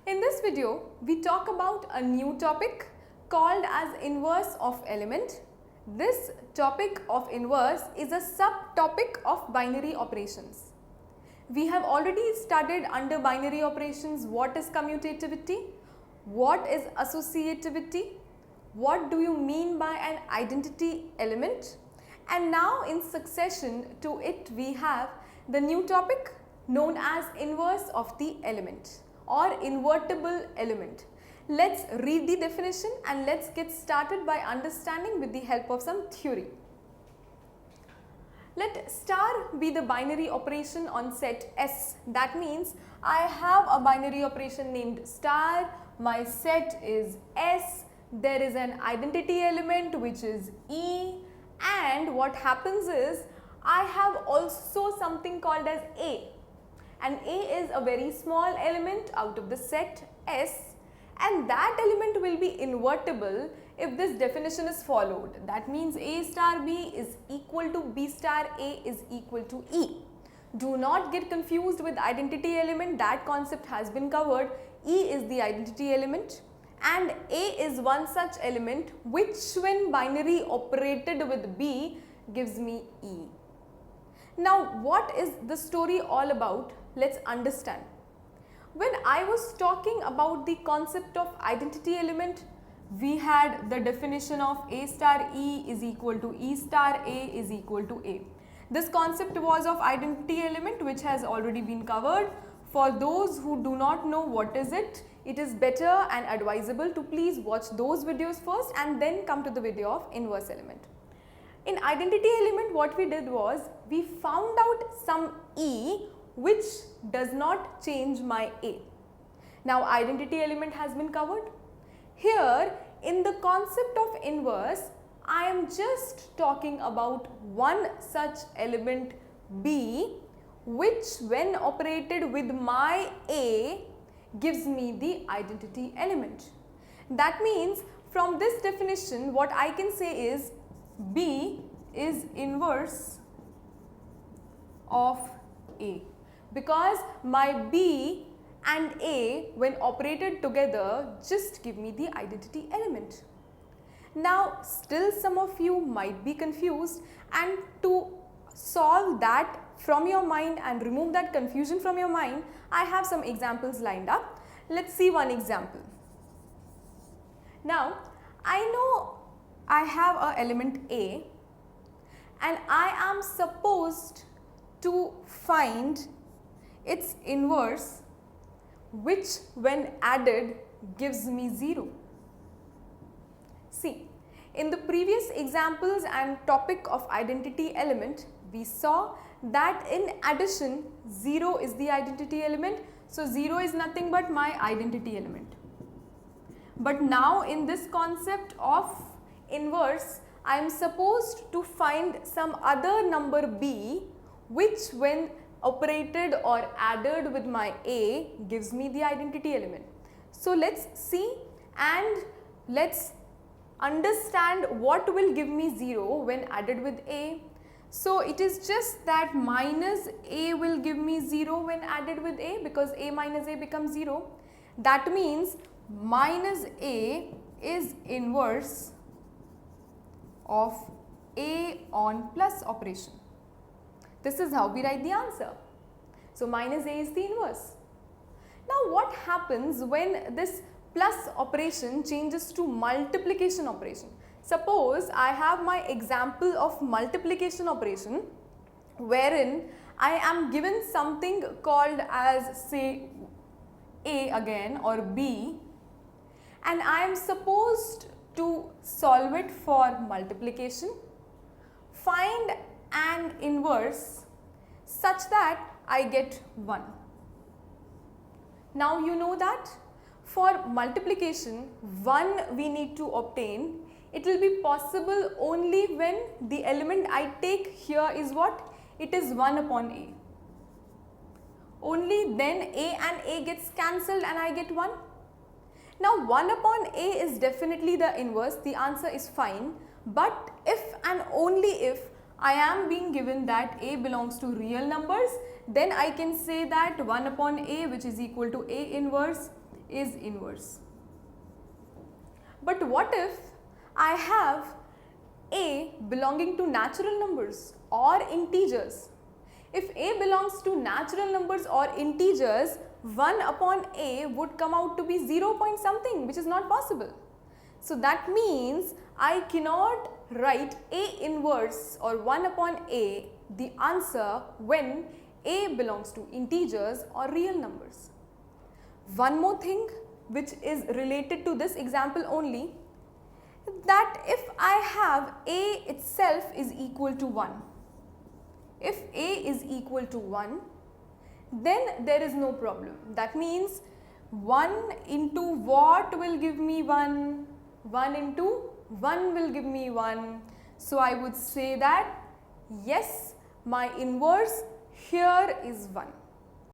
In this video, we talk about a new topic called as inverse of element. This topic of inverse is a subtopic of binary operations. We have already studied under binary operations what is commutativity, what is associativity, what do you mean by an identity element, and now in succession to it we have the new topic known as inverse of the element or invertible element. Let's read the definition and let's get started by understanding with the help of some theory. Let star be the binary operation on set S. That means I have a binary operation named star, my set is S, there is an identity element which is E, and what happens is I have also something called as A. And A is a very small element out of the set S, and that element will be invertible if this definition is followed. That means A star B is equal to B star A is equal to E. Do not get confused with identity element, that concept has been covered. E is the identity element and A is one such element which when binary operated with B gives me E. Now what is the story all about? Let's understand. When I was talking about the concept of identity element, we had the definition of A star E is equal to E star A is equal to A. This concept was of identity element which has already been covered. For those who do not know what is it is better and advisable to please watch those videos first and then come to the video of inverse element. In identity element, what we did was we found out some E which does not change my A. Now identity element has been covered. Here in the concept of inverse, I am just talking about one such element B which when operated with my A gives me the identity element. That means from this definition what I can say is B is inverse of A, because my B and A when operated together just give me the identity element. Now still some of you might be confused, and to solve that from your mind and remove that confusion from your mind, I have some examples lined up. Let's see one example. Now I know I have a element A and I am supposed to find its inverse which when added gives me 0. See, in the previous examples and topic of identity element, we saw that in addition 0 is the identity element, so 0 is nothing but my identity element. But now in this concept of inverse, I am supposed to find some other number B which when operated or added with my A gives me the identity element. So let's see and let's understand what will give me 0 when added with A. So it is just that minus A will give me 0 when added with A, because A minus A becomes 0. That means minus A is inverse of A on plus operation. This is how we write the answer. So minus A is the inverse. Now what happens when this plus operation changes to multiplication operation? Suppose I have my example of multiplication operation wherein I am given something called as say A again or B, and I am supposed to solve it for multiplication, find an inverse such that I get 1. Now you know that for multiplication 1 we need to obtain. It will be possible only when the element I take here is what? It is 1 upon A. Only then A and A gets cancelled and I get 1. Now 1 upon A is definitely the inverse, the answer is fine, but if and only if I am being given that A belongs to real numbers, then I can say that 1 upon A which is equal to A inverse is inverse. But what if I have A belonging to natural numbers or integers? If A belongs to natural numbers or integers, 1 upon A would come out to be 0 point something, which is not possible. So that means I cannot write A inverse or 1 upon A, the answer, when A belongs to integers or real numbers. One more thing which is related to this example only, that if I have A itself is equal to 1, if A is equal to 1, then there is no problem. That means 1 into what will give me 1? 1 into 1 will give me 1. So I would say that yes, my inverse here is 1.